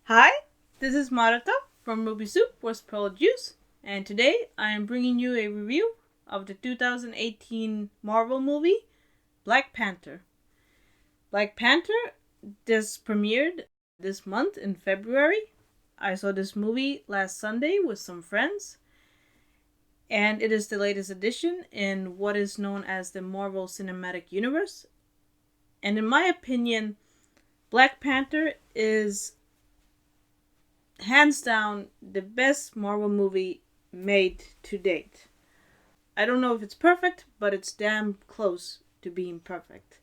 Hi, this is Marata from Ruby Soup with Pearl Juice, and today I am bringing you a review of the 2018 Marvel movie Black Panther. Black Panther just premiered this month in February. I saw this movie last Sunday with some friends, and it is the latest edition in what is known as the Marvel Cinematic Universe. And in my opinion, Black Panther is hands down the best Marvel movie made to date. I don't know if it's perfect, but it's damn close to being perfect.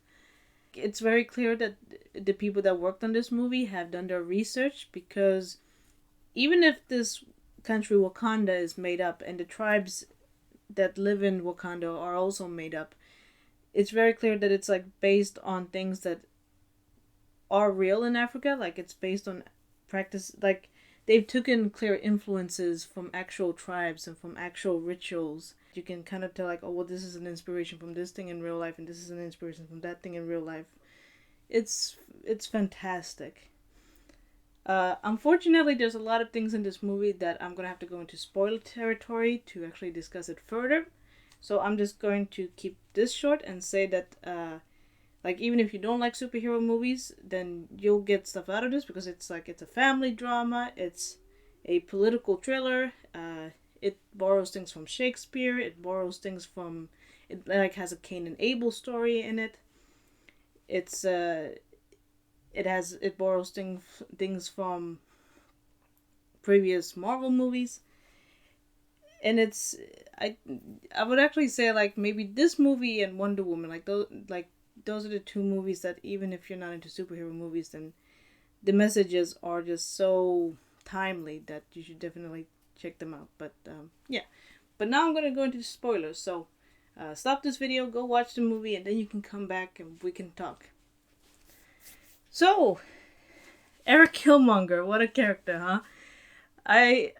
It's very clear that the people that worked on this movie have done their research, because even if this country Wakanda is made up and the tribes that live in Wakanda are also made up, it's very clear that it's like based on things that are real in Africa. Like it's based on practice, like they've taken clear influences from actual tribes and from actual rituals. You can kind of tell, like, oh, well, this is an inspiration from this thing in real life, and this is an inspiration from that thing in real life. It's fantastic. Unfortunately, there's a lot of things in this movie that I'm gonna have to go into spoiler territory to actually discuss it further. So I'm just going to keep this short and say that, like, even if you don't like superhero movies, then you'll get stuff out of this, because it's a family drama. It's a political thriller. It borrows things from Shakespeare. It borrows things from, it like has a Cain and Abel story in it. It's it borrows things from previous Marvel movies, and I I would actually say, like, maybe this movie and Wonder Woman, those are the two movies that, even if you're not into superhero movies, then the messages are just so timely that you should definitely check them out. But yeah. But now I'm gonna go into spoilers. So stop this video, go watch the movie, and then you can come back and we can talk. So, Eric Killmonger, what a character, huh? I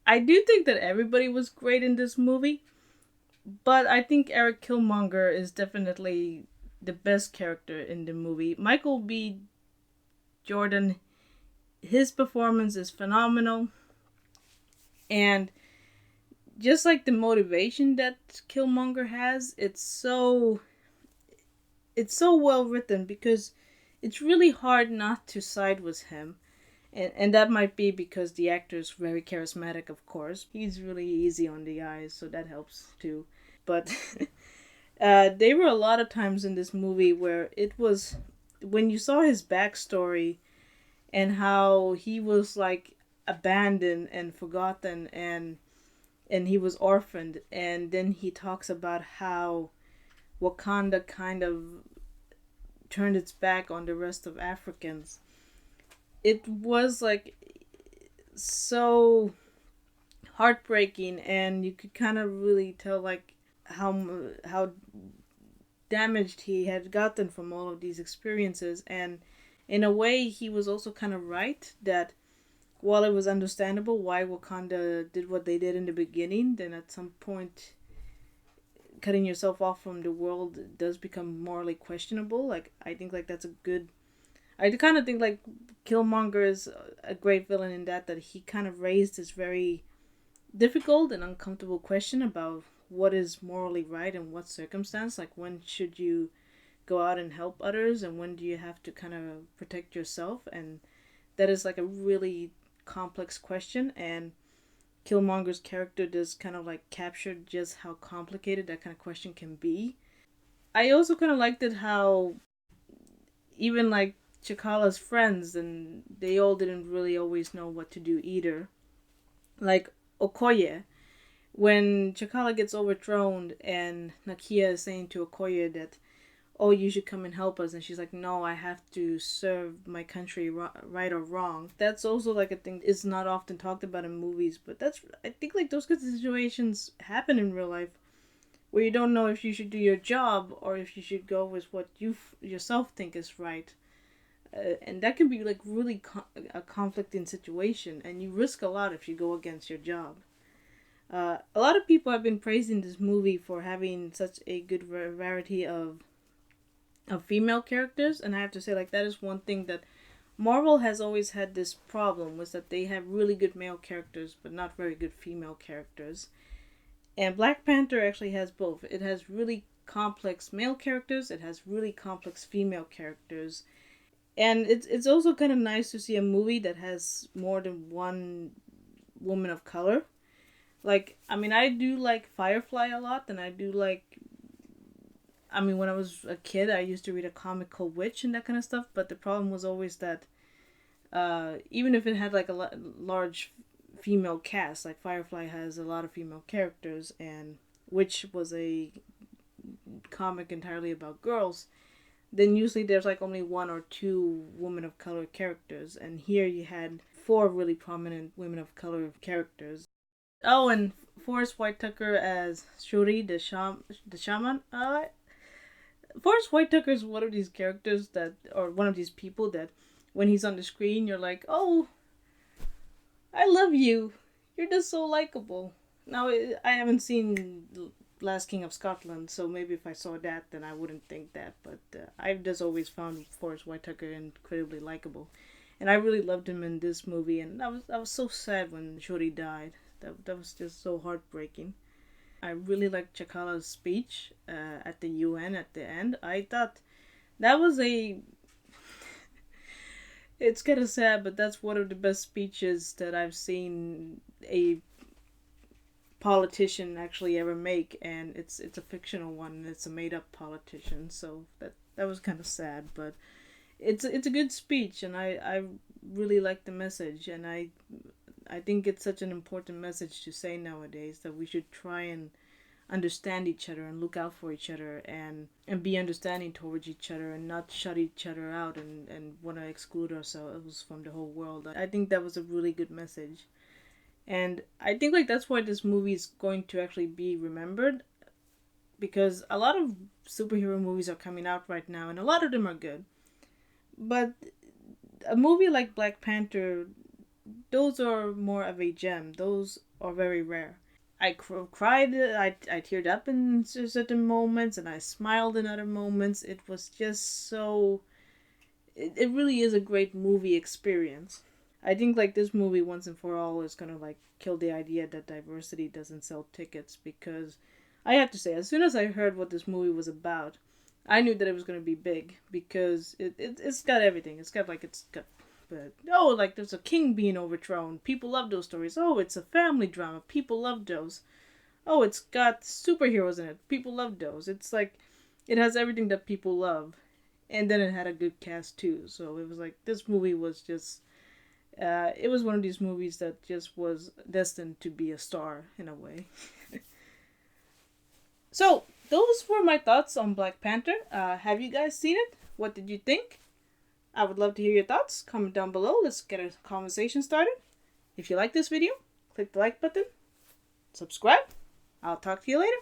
I do think that everybody was great in this movie, but I think Eric Killmonger is definitely the best character in the movie. Michael B. Jordan, his performance is phenomenal, and just like the motivation that Killmonger has, it's so well written, because it's really hard not to side with him. And that might be because the actor is very charismatic, of course. He's really easy on the eyes, so that helps too. But there were a lot of times in this movie where it was, when you saw his backstory and how he was like abandoned and forgotten, and he was orphaned, and then he talks about how Wakanda kind of turned its back on the rest of Africans. It was like so heartbreaking, and you could kind of really tell, like, how damaged he had gotten from all of these experiences. And in a way, he was also kind of right that while it was understandable why Wakanda did what they did in the beginning, then at some point cutting yourself off from the world does become morally questionable. Like, I think, like, that's a good, I kind of think, like, Killmonger is a great villain in that he kind of raised this very difficult and uncomfortable question about what is morally right in what circumstance. Like, when should you go out and help others, and when do you have to kind of protect yourself? And that is like a really complex question, and Killmonger's character does kind of like capture just how complicated that kind of question can be. I also kind of liked it how even like Chikala's friends, and they all didn't really always know what to do either. Like Okoye, when Chikala gets overthrown and Nakia is saying to Okoye that, oh, you should come and help us, and she's like, no, I have to serve my country, right or wrong. That's also like a thing is not often talked about in movies, but that's, I think, like, those kinds of situations happen in real life, where you don't know if you should do your job or if you should go with what you yourself think is right. And that can be like really a conflicting situation, and you risk a lot if you go against your job. A lot of people have been praising this movie for having such a good variety of female characters, and I have to say, like, that is one thing that Marvel has always had this problem, was that they have really good male characters but not very good female characters. And Black Panther actually has both. It has really complex male characters, it has really complex female characters. And it's also kind of nice to see a movie that has more than one woman of color. Like, I mean, I do like Firefly a lot, and I do like. I mean, when I was a kid, I used to read a comic called Witch and that kind of stuff, but the problem was always that even if it had like a large female cast, like Firefly has a lot of female characters, and Witch was a comic entirely about girls, then usually there's like only one or two women of color characters, and here you had four really prominent women of color characters. Oh, and Forrest Whitaker as Shuri, the shaman. Forrest Whitaker is one of these characters that, or one of these people that, when he's on the screen, you're like, oh, I love you. You're just so likable. Now, I haven't seen Last King of Scotland, so maybe if I saw that, then I wouldn't think that. But I've just always found Forrest Whitaker incredibly likable, and I really loved him in this movie. And I was so sad when Shuri died. That was just so heartbreaking. I really liked Chakala's speech at the UN at the end. I thought that was a. It's kind of sad, but that's one of the best speeches that I've seen a politician actually ever make, and it's a fictional one, and it's a made up politician. So that was kind of sad, but it's a good speech, and I really like the message, and I think it's such an important message to say nowadays, that we should try and understand each other and look out for each other, and be understanding towards each other, and not shut each other out and want to exclude ourselves from the whole world. I think that was a really good message. And I think like that's why this movie is going to actually be remembered, because a lot of superhero movies are coming out right now, and a lot of them are good. But a movie like Black Panther, those are more of a gem. Those are very rare. I cried, I teared up in certain moments, and I smiled in other moments. It was just so. It really is a great movie experience. I think like this movie once and for all is gonna like kill the idea that diversity doesn't sell tickets, because I have to say, as soon as I heard what this movie was about, I knew that it was gonna be big, because it's got everything. It's got but oh, like there's a king being overthrown. People love those stories. Oh, it's a family drama. People love those. Oh, it's got superheroes in it. People love those. It's like it has everything that people love, and then it had a good cast too. So it was like this movie was just. It was one of these movies that just was destined to be a star in a way. So those were my thoughts on Black Panther. Have you guys seen it? What did you think? I would love to hear your thoughts. Comment down below. Let's get a conversation started. If you like this video, click the like button. Subscribe. I'll talk to you later.